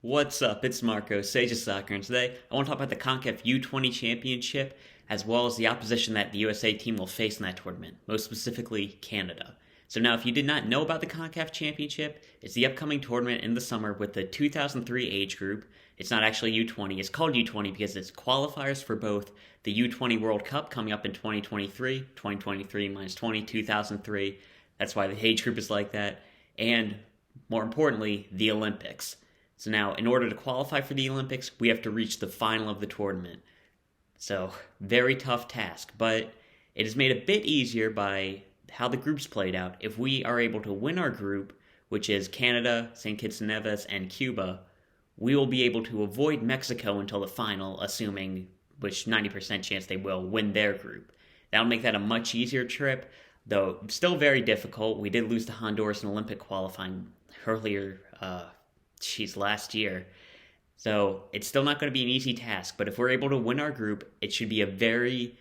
What's up? It's Marco, Sage of Soccer, and today I want to talk about the Concacaf U20 Championship, as well as the opposition that the USA team will face in that tournament, most specifically Canada. So now, if you did not know about the Concacaf Championship, it's the upcoming tournament in the summer with the 2003 age group. It's not actually U20, it's called U20 because it's qualifiers for both the U20 World Cup coming up in 2023 minus 20, 2003. That's why the age group is like that, and more importantly, the Olympics. So now, in order to qualify for the Olympics, we have to reach the final of the tournament. So, very tough task, but it is made a bit easier by how the groups played out. If we are able to win our group, which is Canada, St. Kitts and Nevis, and Cuba, we will be able to avoid Mexico until the final, assuming, which 90% chance they will, win their group. That'll make that a much easier trip, though still very difficult. We did lose to Honduras in Olympic qualifying earlier, last year. So it's still not going to be an easy task, but if we're able to win our group, it should be a very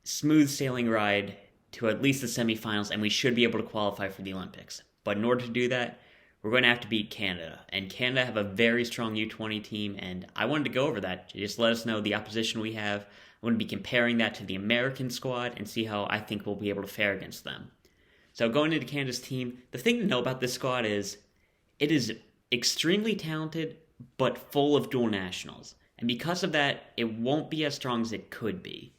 smooth sailing ride to at least the semifinals, and we should be able to qualify for the Olympics. But in order to do that, we're going to have to beat Canada. And Canada have a very strong U20 team, and I wanted to go over that. Just let us know the opposition we have. I'm going to be comparing that to the American squad and see how I think we'll be able to fare against them. So going into Canada's team, the thing to know about this squad is it is extremely talented, but full of dual nationals. And because of that, it won't be as strong as it could be.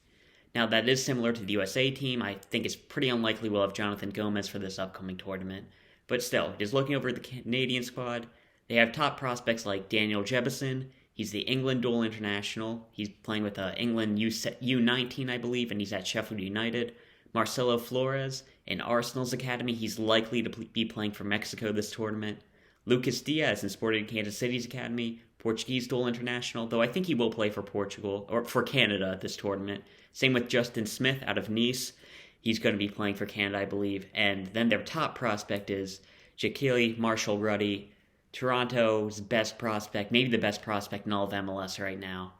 Now, that is similar to the USA team. I think it's pretty unlikely we'll have Jonathan Gomez for this upcoming tournament. But still, just looking over the Canadian squad, they have top prospects like Daniel Jebbison. He's the England dual international. He's playing with England U19, I believe, and he's at Sheffield United. Marcelo Flores in Arsenal's academy. He's likely to be playing for Mexico this tournament. Lucas Diaz in Sporting Kansas City's academy, Portuguese dual international, though I think he will play for Portugal, or for Canada at this tournament. Same with Justin Smith out of Nice. He's going to be playing for Canada, I believe. And then their top prospect is Jahkeele, Marshall-Rutty, Toronto's best prospect, maybe the best prospect in all of MLS right now.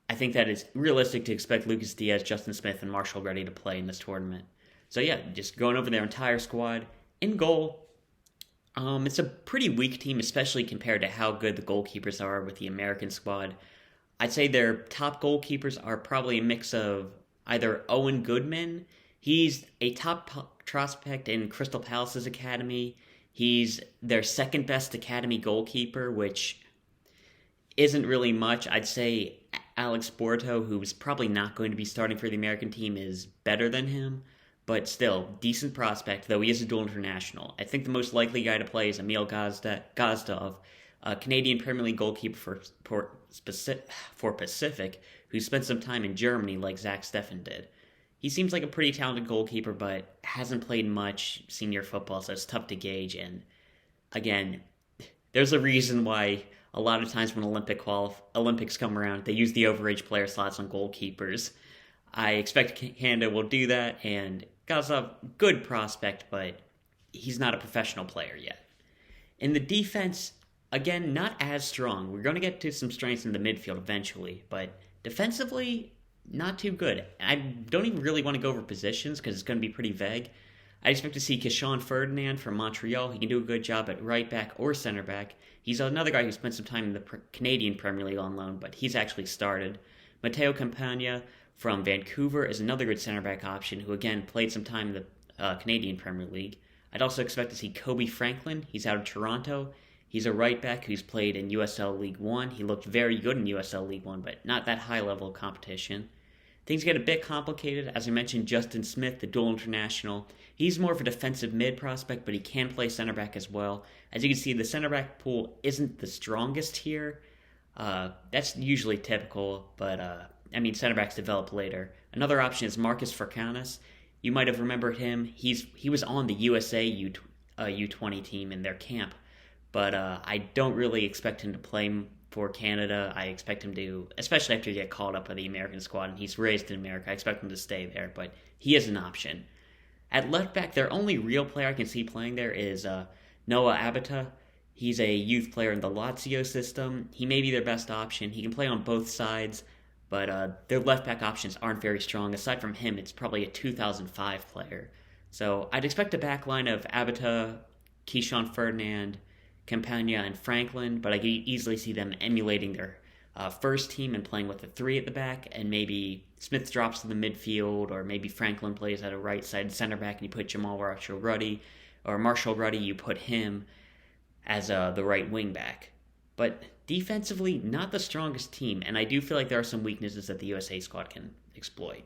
I think that it's realistic to expect Lucas Diaz, Justin Smith, and Marshall-Rutty to play in this tournament. So yeah, just going over their entire squad. In goal, it's a pretty weak team, especially compared to how good the goalkeepers are with the American squad. I'd say their top goalkeepers are probably a mix of either Owen Goodman. He's a top prospect in Crystal Palace's academy. He's their second best academy goalkeeper, which isn't really much. I'd say Alex Borto, who's probably not going to be starting for the American team, is better than him. But still, decent prospect, though he is a dual international. I think the most likely guy to play is Emil Gazdov, a Canadian Premier League goalkeeper for Pacific, who spent some time in Germany like Zach Steffen did. He seems like a pretty talented goalkeeper, but hasn't played much senior football, so it's tough to gauge. And again, there's a reason why a lot of times when Olympics come around, they use the overage player slots on goalkeepers. I expect Canada will do that, and Gazdov, good prospect, but he's not a professional player yet. In the defense, again, not as strong. We're going to get to some strengths in the midfield eventually, but defensively, not too good. I don't even really want to go over positions because it's going to be pretty vague. I expect to see Keesean Ferdinand from Montreal. He can do a good job at right back or center back. He's another guy who spent some time in the Canadian Premier League on loan, but he's actually started. Matteo Campagna from Vancouver is another good center back option who, again, played some time in the Canadian Premier League. I'd also expect to see Kobe Franklin. He's out of Toronto. He's a right back who's played in USL League One. He looked very good in USL League One, but not that high level of competition. Things get a bit complicated. As I mentioned, Justin Smith, the dual international. He's more of a defensive mid prospect, but he can play center back as well. As you can see, the center back pool isn't the strongest here. That's usually typical, but center backs develop later. Another option is Marcus Furcanis. You might have remembered him. He was on the USA U20 team in their camp, but I don't really expect him to play for Canada. I expect him to, especially after he get called up by the American squad, and he's raised in America, I expect him to stay there, but he is an option. At left back, their only real player I can see playing there is Noah Abatneh. He's a youth player in the Lazio system. He may be their best option. He can play on both sides, but their left back options aren't very strong. Aside from him, it's probably a 2005 player. So I'd expect a back line of Abatneh, Keesean Ferdinand, Campagna, and Franklin, but I could easily see them emulating their first team and playing with a 3 at the back, and maybe Smith drops to the midfield, or maybe Franklin plays at a right side center back and you put Marshall-Rutty, or Marshall-Rutty, you put him as the right wing back. But defensively, not the strongest team, and I do feel like there are some weaknesses that the USA squad can exploit.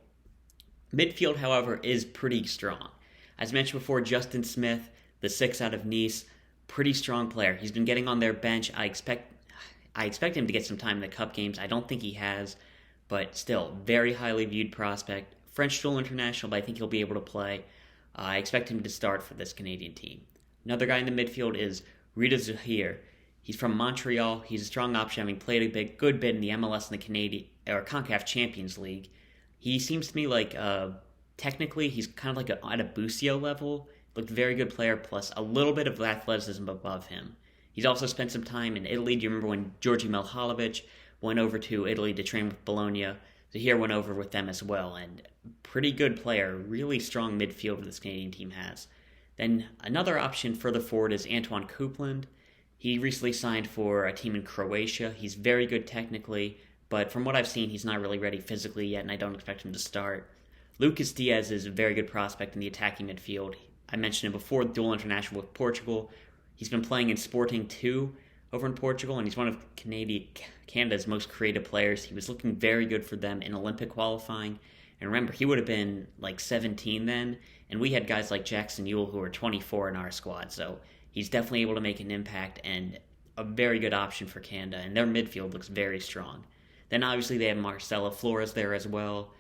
Midfield, however, is pretty strong. As mentioned before, Justin Smith, the 6 out of Nice, pretty strong player. He's been getting on their bench. I expect him to get some time in the cup games. I don't think he has, but still, very highly viewed prospect. French dual international, but I think he'll be able to play. I expect him to start for this Canadian team. Another guy in the midfield is Rida Zouhir. He's from Montreal. He's a strong option, having played a good bit in the MLS and the Canadian or Concacaf Champions League. He seems to me like technically he's kind of like at a Busio level. Looked a very good player, plus a little bit of athleticism above him. He's also spent some time in Italy. Do you remember when Georgi Milhalovic went over to Italy to train with Bologna? Zouhir went over with them as well, and pretty good player. Really strong midfielder this Canadian team has. Then another option further forward is Antoine Coupland. He recently signed for a team in Croatia. He's very good technically, but from what I've seen, he's not really ready physically yet, and I don't expect him to start. Lucas Diaz is a very good prospect in the attacking midfield. I mentioned him before, dual international with Portugal. He's been playing in Sporting 2 over in Portugal, and he's one of Canada's most creative players. He was looking very good for them in Olympic qualifying. And remember, he would have been like 17 then, and we had guys like Jackson Ewell who are 24 in our squad. So he's definitely able to make an impact and a very good option for Canada, and their midfield looks very strong. Then obviously they have Marcelo Flores there as well.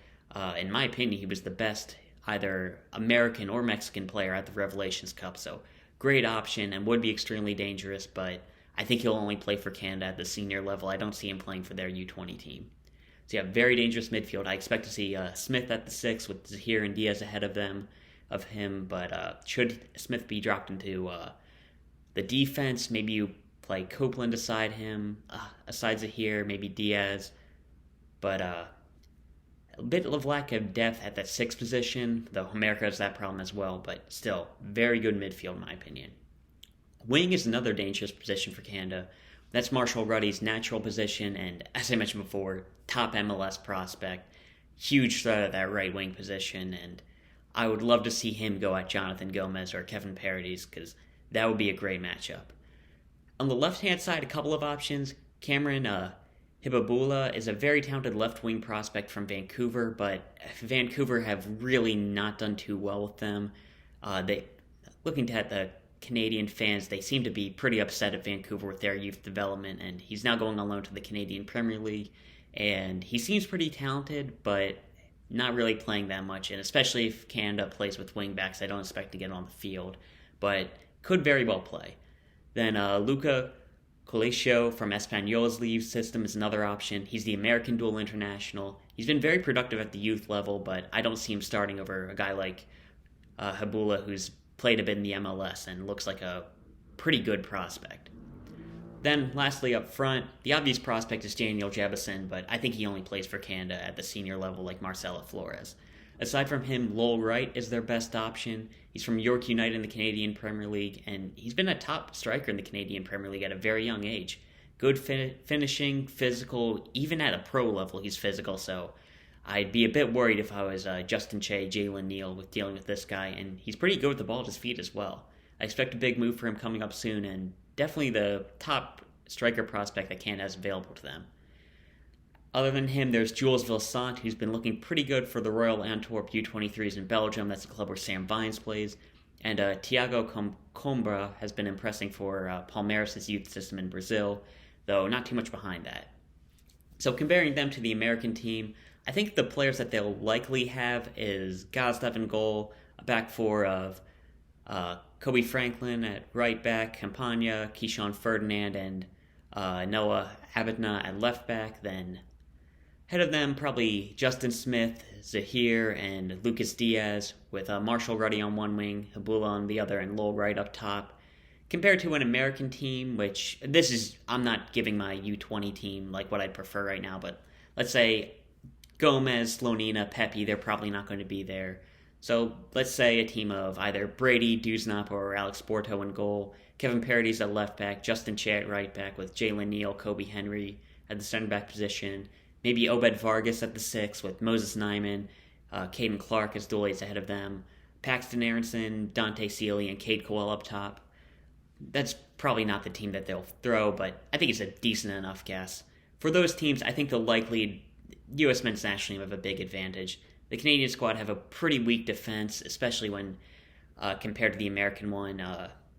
In my opinion, he was the best either American or Mexican player at the Revelations Cup, so great option and would be extremely dangerous, but I think he'll only play for Canada at the senior level. I don't see him playing for their U20 team. So yeah, very dangerous midfield. I expect to see Smith at the 6 with Zouhir and Diaz ahead of him, but should Smith be dropped into the defense, maybe you play Coupland aside Zouhir, maybe Diaz, but a bit of lack of depth at that 6 position, though America has that problem as well, but still, very good midfield in my opinion. Wing is another dangerous position for Canada. That's Marshall-Rutty's natural position, and as I mentioned before, top MLS prospect, huge threat at that right wing position, and I would love to see him go at Jonathan Gomez or Kevin Paredes, because that would be a great matchup. On the left-hand side, a couple of options. Kamron Habibullah is a very talented left-wing prospect from Vancouver, but Vancouver have really not done too well with them. Looking at the Canadian fans, they seem to be pretty upset at Vancouver with their youth development, and he's now going on loan to the Canadian Premier League, and he seems pretty talented, but not really playing that much, and especially if Canada plays with wingbacks, I don't expect to get on the field, but could very well play. Then Luca Coleosho from Espanyol's leave system is another option. He's the American dual international. He's been very productive at the youth level, but I don't see him starting over a guy like Habibullah, who's played a bit in the MLS and looks like a pretty good prospect. Then, lastly, up front, the obvious prospect is Daniel Jebbison, but I think he only plays for Canada at the senior level like Marcelo Flores. Aside from him, Lowell Wright is their best option. He's from York United in the Canadian Premier League, and he's been a top striker in the Canadian Premier League at a very young age. Good finishing, physical, even at a pro level he's physical, so I'd be a bit worried if I was Justin Che, Jalen Neal with dealing with this guy, and he's pretty good with the ball at his feet as well. I expect a big move for him coming up soon, and definitely the top striker prospect that Canada has available to them. Other than him, there's Jules Vilsaint, who's been looking pretty good for the Royal Antwerp U23s in Belgium. That's a club where Sam Vines plays. And Tiago Coimbra has been impressing for Palmeiras' youth system in Brazil, though not too much behind that. So comparing them to the American team, I think the players that they'll likely have is Gazdov in goal, a back four of Kobe Franklin at right back, Campagna, Keesean Ferdinand, and Noah Abatneh at left back. Then ahead of them, probably Justin Smith, Zouhir, and Lucas Diaz, with Marshall-Rutty on one wing, Habibullah on the other, and Lowell Wright up top. Compared to an American team, which I'm not giving my U20 team like what I'd prefer right now, but let's say Gomez, Slonina, Pepe, they're probably not going to be there. So let's say a team of either Brady, Dusnop, or Alex Borto in goal. Kevin Parady's at left back, Justin Che at right back with Jalen Neal, Kobe Henry at the center back position. Maybe Obed Vargas at the 6 with Moses Nyman, Caden Clark as dualies ahead of them. Paxton Aronson, Dante Sealy, and Cade Cowell up top. That's probably not the team that they'll throw, but I think it's a decent enough guess. For those teams, I think the likely U.S. men's national team have a big advantage. The Canadian squad have a pretty weak defense, especially when compared to the American one.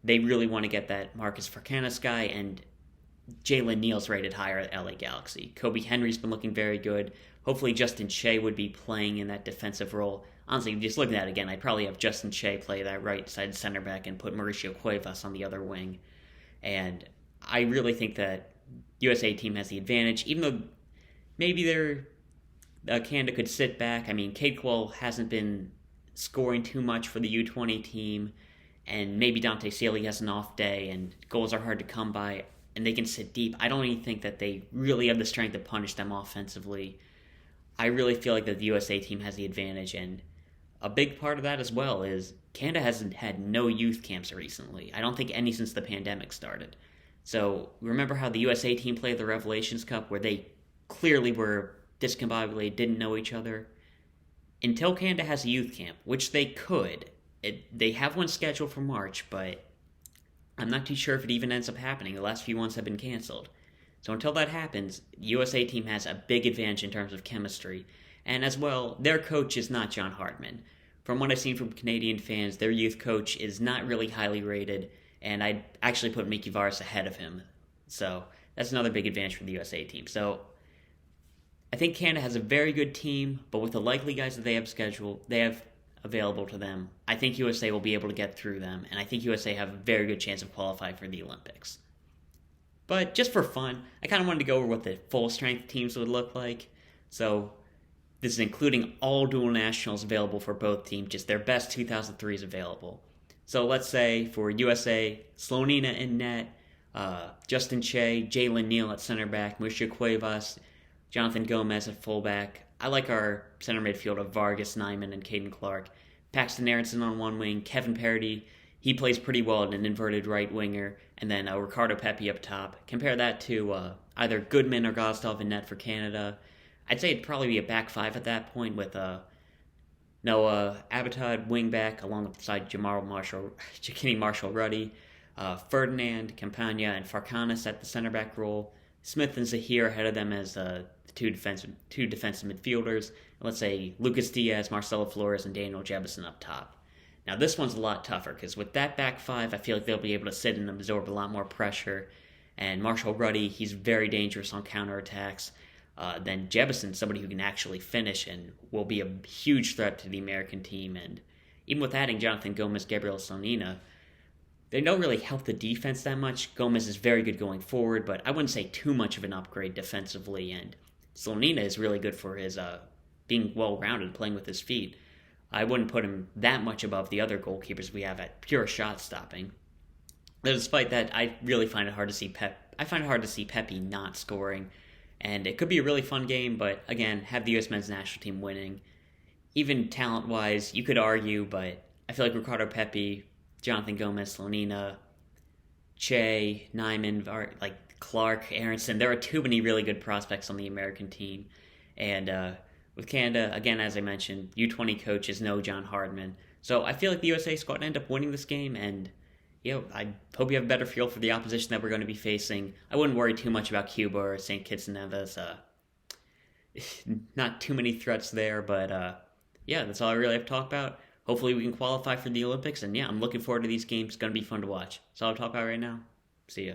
They really want to get that Marcus Furcanis guy, and Jalen Neal's rated higher at LA Galaxy. Kobe Henry's been looking very good. Hopefully Justin Che would be playing in that defensive role. Honestly, just looking at it again, I'd probably have Justin Che play that right side center back and put Mauricio Cuevas on the other wing. And I really think that USA team has the advantage, even though maybe Canada could sit back. I mean, Cade Cowell hasn't been scoring too much for the U20 team, and maybe Dante Sealy has an off day, and goals are hard to come by, and they can sit deep. I don't even think that they really have the strength to punish them offensively. I really feel like the USA team has the advantage, and a big part of that as well is Canada hasn't had no youth camps recently. I don't think any since the pandemic started. So remember how the USA team played the Revelations Cup where they clearly were discombobulated, didn't know each other? Until Canada has a youth camp, which they could. They have one scheduled for March, but I'm not too sure if it even ends up happening. The last few ones have been canceled. So until that happens, the USA team has a big advantage in terms of chemistry. And as well, their coach is not John Hardman. From what I've seen from Canadian fans, their youth coach is not really highly rated, and I'd actually put Mickey Varas ahead of him. So that's another big advantage for the USA team. So I think Canada has a very good team, but with the likely guys that they have available to them, I think USA will be able to get through them, and I think USA have a very good chance of qualifying for the Olympics. But just for fun, I kind of wanted to go over what the full-strength teams would look like. So this is including all dual nationals available for both teams, just their best 2003s available. So let's say for USA, Slonina in net, Justin Che, Jalen Neal at center back, Mauricio Cuevas, Jonathan Gomez at fullback. I like our center midfield of Vargas, Nyman, and Caden Clark. Paxton Aronson on one wing, Kevin Parady, he plays pretty well in an inverted right winger, and then Ricardo Pepi up top. Compare that to either Goodman or Gazdov in net for Canada. I'd say it'd probably be a back five at that point with Noah Abatneh wing back alongside Jahkeele Marshall-Rutty, Ferdinand, Campagna, and Furcanis at the center back role. Smith and Zouhir ahead of them as the two defensive midfielders. And let's say Lucas Diaz, Marcelo Flores, and Daniel Jebbison up top. Now this one's a lot tougher because with that back five, I feel like they'll be able to sit and absorb a lot more pressure. And Marshall-Rutty, he's very dangerous on counterattacks. Then Jebbison, somebody who can actually finish and will be a huge threat to the American team. And even with adding Jonathan Gomez, Gabriel Slonina, they don't really help the defense that much. Gomez is very good going forward, but I wouldn't say too much of an upgrade defensively. And Slonina is really good for his being well-rounded, playing with his feet. I wouldn't put him that much above the other goalkeepers we have at pure shot stopping. But despite that, I really find it hard to see I find it hard to see Pepi not scoring. And it could be a really fun game, but again, have the U.S. men's national team winning. Even talent-wise, you could argue, but I feel like Ricardo Pepi, Jonathan Gomez, Slonina, Che, Nyman, like Clark, Aronson, there are too many really good prospects on the American team. And with Canada, again, as I mentioned, U20 coach is no John Hardman. So I feel like the USA squad end up winning this game, and I hope you have a better feel for the opposition that we're going to be facing. I wouldn't worry too much about Cuba or St. Kitts and Nevis. Not too many threats there, but that's all I really have to talk about. Hopefully we can qualify for the Olympics, and I'm looking forward to these games. It's going to be fun to watch. That's all I'll talk about right now. See ya.